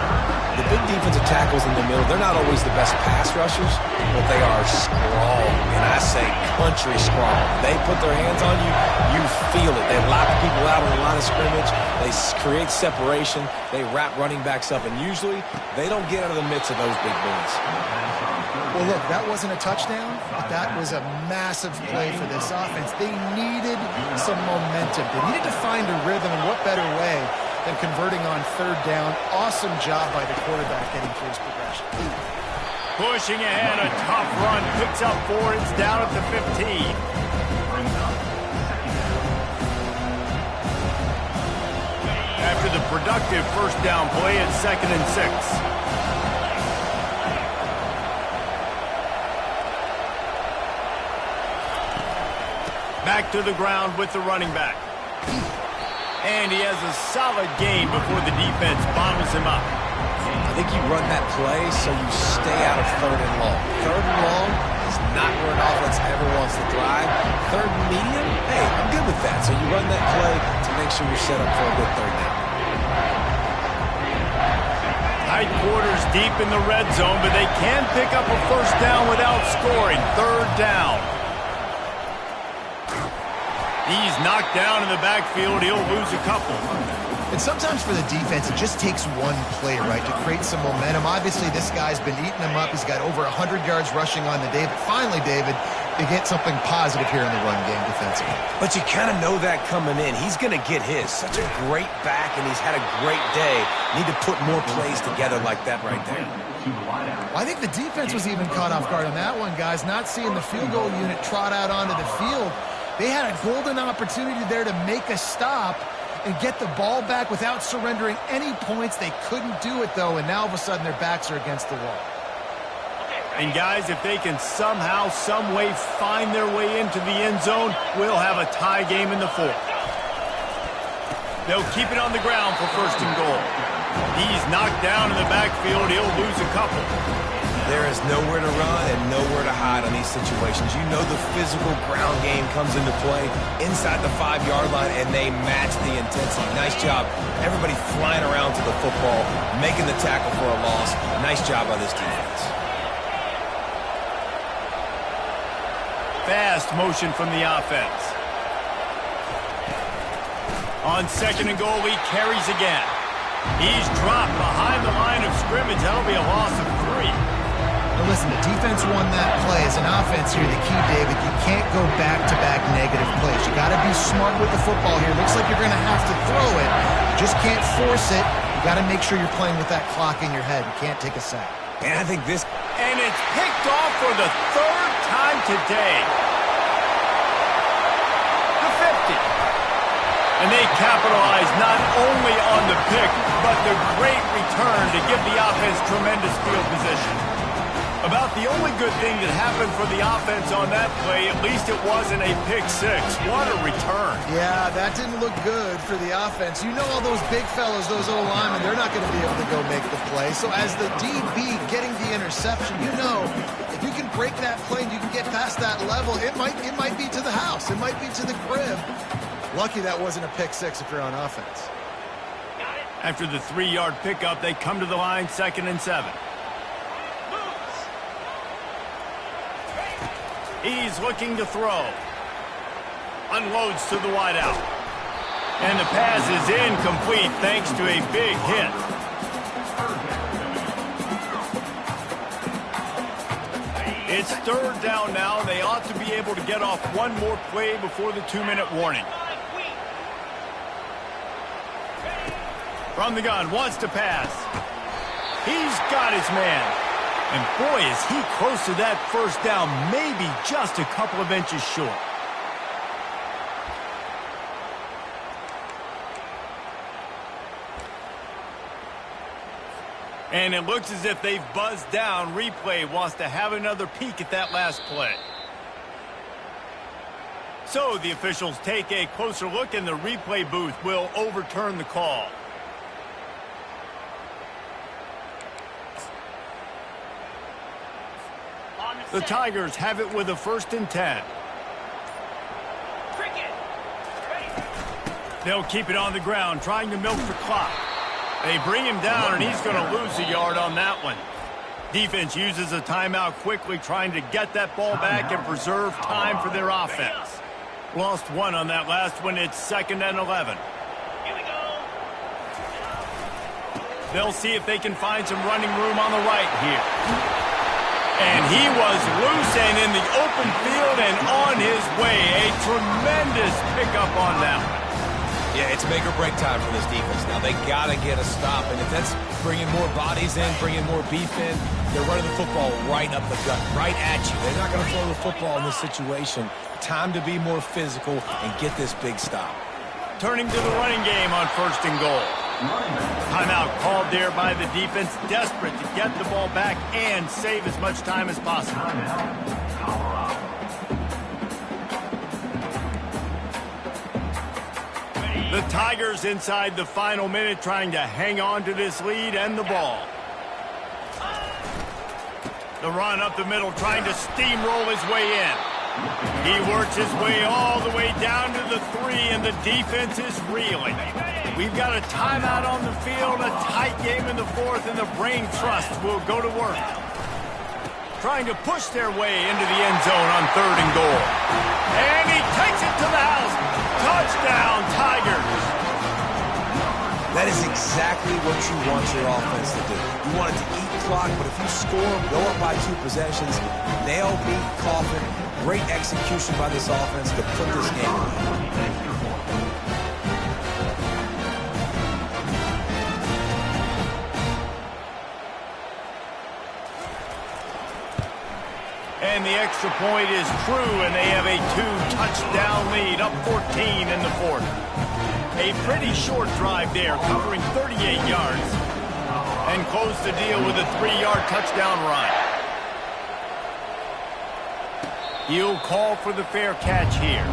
The big defensive tackles in the middle, they're not always the best pass rushers, but they are strong, and I say country strong. They put their hands on you, you feel it. They lock people out on the line of scrimmage. They create separation. They wrap running backs up, and usually they don't get out of the midst of those big boys. Well, look, that wasn't a touchdown, but that was a massive play for this offense. They needed some momentum. They needed to find a rhythm, and what better way than converting on 3rd down. Awesome job by the quarterback getting through his progression. Pushing ahead, a tough run, picks up 4, it's down at the 15. After the productive 1st down play, it's 2nd and 6. Back to the ground with the running back. And he has a solid gain before the defense bottles him up. I think you run that play so you stay out of 3rd and long. 3rd and long is not where an offense ever wants to thrive. 3rd and medium, hey, I'm good with that. So you run that play to make sure you're set up for a good 3rd down. Tight quarters deep in the red zone, but they can pick up a 1st down without scoring. 3rd down. He's knocked down in the backfield. He'll lose a couple. And sometimes for the defense, it just takes one play, right, to create some momentum. Obviously, this guy's been eating them up. He's got over 100 yards rushing on the day. But finally, David, they get something positive here in the run game defensively. But you kind of know that coming in. He's going to get his. Such a great back, and he's had a great day. Need to put more plays together like that right there. Well, I think the defense was even caught off guard on that one, guys. Not seeing the field goal unit trot out onto the field. They had a golden opportunity there to make a stop and get the ball back without surrendering any points. They couldn't do it, though, and now all of a sudden their backs are against the wall. And, guys, if they can somehow, some way find their way into the end zone, we'll have a tie game in the 4th. They'll keep it on the ground for 1st and goal. He's knocked down in the backfield. He'll lose a couple. There is nowhere to run and nowhere to hide on these situations. You know the physical ground game comes into play inside the 5-yard line, and they match the intensity. Nice job. Everybody flying around to the football, making the tackle for a loss. Nice job by this defense. fast motion from the offense. On 2nd and goal, he carries again. He's dropped behind the line of scrimmage. That'll be a loss of 3. Now listen, the defense won that play. As an offense here, the key, David, you can't go back-to-back negative plays. You got to be smart with the football here. Looks like you're going to have to throw it. You just can't force it. You got to make sure you're playing with that clock in your head. You can't take a sack. And I think this... And it's picked off for the 3rd time today. The 50. And they capitalize not only on the pick, but the great return to give the offense tremendous field position. About the only good thing that happened for the offense on that play, at least it wasn't a pick 6. What a return. Yeah, that didn't look good for the offense. You know all those big fellas, those old linemen, they're not going to be able to go make the play. So as the DB getting the interception, you know, if you can break that play and you can get past that level, it might be to the house. It might be to the crib. Lucky that wasn't a pick 6 if you're on offense. After the 3-yard pickup, they come to the line, 2nd and 7. He's looking to throw. Unloads to the wideout. And the pass is incomplete thanks to a big hit. It's 3rd down now. They ought to be able to get off one more play before the 2-minute warning. From the gun, wants to pass. He's got his man. And boy, is he close to that 1st down, maybe just a couple of inches short. And it looks as if they've buzzed down. Replay wants to have another peek at that last play. So the officials take a closer look, and the replay booth will overturn the call. The Tigers have it with a 1st and 10. They'll keep it on the ground, trying to milk the clock. They bring him down, and he's going to lose a yard on that one. Defense uses a timeout quickly, trying to get that ball back and preserve time for their offense. Lost 1 on that last one. It's 2nd and 11. They'll see if they can find some running room on the right here. And he was loose and in the open field and on his way. A tremendous pickup on that one. Yeah, it's make or break time for this defense now. They got to get a stop. And if that's bringing more bodies in, bringing more beef in, they're running the football right up the gut, right at you. They're not going to throw the football in this situation. Time to be more physical and get this big stop. Turning to the running game on 1st and goal. Timeout called there by the defense, desperate to get the ball back and save as much time as possible. The Tigers inside the final minute, trying to hang on to this lead and the ball. The run up the middle, trying to steamroll his way in. He works his way all the way down to the 3, and the defense is reeling. We've got a timeout on the field, a tight game in the 4th, and the Brain Trust will go to work. Trying to push their way into the end zone on 3rd and goal. And he takes it to the house. Touchdown, Tigers. That is exactly what you want your offense to do. You want it to eat clock, but if you score them, go up by 2 possessions, nail, beat, coffin. Great execution by this offense to put this game away. And the extra point is true, and they have a 2-touchdown lead, up 14 in the 4th. A pretty short drive there, covering 38 yards, and close the deal with a 3-yard touchdown run. He'll call for the fair catch here.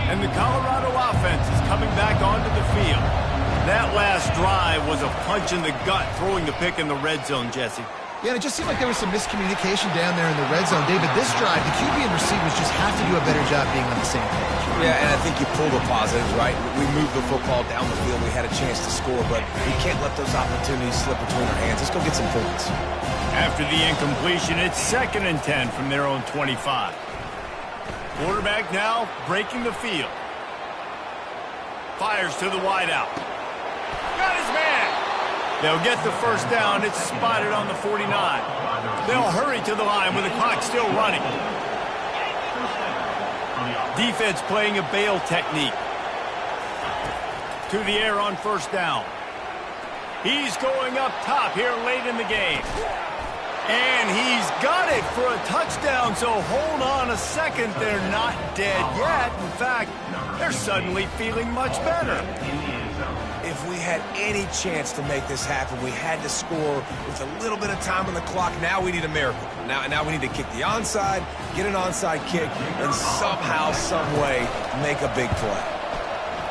And the Colorado offense is coming back onto the field. That last drive was a punch in the gut, throwing the pick in the red zone, Jesse. Yeah, and it just seemed like there was some miscommunication down there in the red zone. David, this drive, the QB and receivers just have to do a better job being on the same page. Yeah, and I think you pull the positives, right? We moved the football down the field. We had a chance to score, but we can't let those opportunities slip between our hands. Let's go get some points. After the incompletion, it's 2nd and 10 from their own 25. Quarterback now breaking the field. Fires to the wideout. Got his man. They'll get the first down. It's spotted on the 49. They'll hurry to the line with the clock still running. Defense playing a bail technique. To the air on first down. He's going up top here late in the game. And he's got it for a touchdown, so hold on a second. They're not dead yet. In fact, they're suddenly feeling much better. If we had any chance to make this happen, we had to score with a little bit of time on the clock. Now we need a miracle. Now we need to kick the onside, get an onside kick, and somehow, some way, make a big play.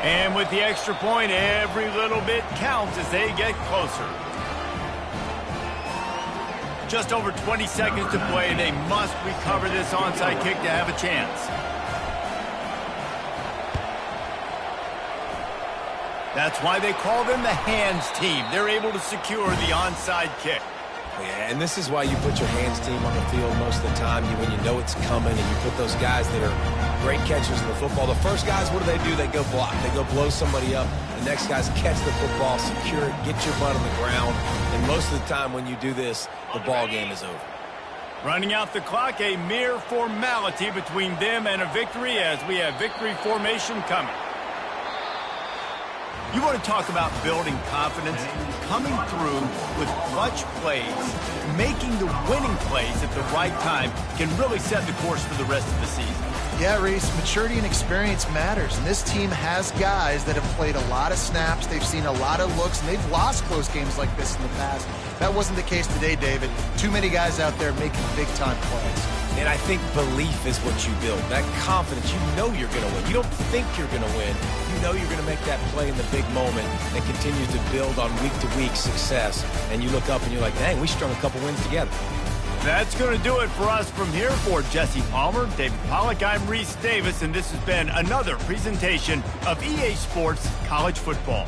And with the extra point, every little bit counts as they get closer. Just over 20 seconds to play. They must recover this onside kick to have a chance. That's why they call them the hands team. They're able to secure the onside kick. Yeah, and this is why you put your hands team on the field most of the time when you know it's coming, and you put those guys that are great catchers in the football. The first guys, what do? They go block. They go blow somebody up. The next guys catch the football, secure it, get your butt on the ground. And most of the time when you do this, the ball game is over. Running out the clock, a mere formality between them and a victory as we have victory formation coming. You want to talk about building confidence? Coming through with clutch plays, making the winning plays at the right time can really set the course for the rest of the season. Yeah, Reese, maturity and experience matters, and this team has guys that have played a lot of snaps, they've seen a lot of looks, and they've lost close games like this in the past. That wasn't the case today, David. Too many guys out there making big-time plays. And I think belief is what you build. That confidence, you know you're going to win. You don't think you're going to win. You know you're going to make that play in the big moment that continues to build on week-to-week success. And you look up and you're like, dang, we strung a couple wins together. That's going to do it for us from here. For Jesse Palmer, David Pollack, I'm Reese Davis, and this has been another presentation of EA Sports College Football.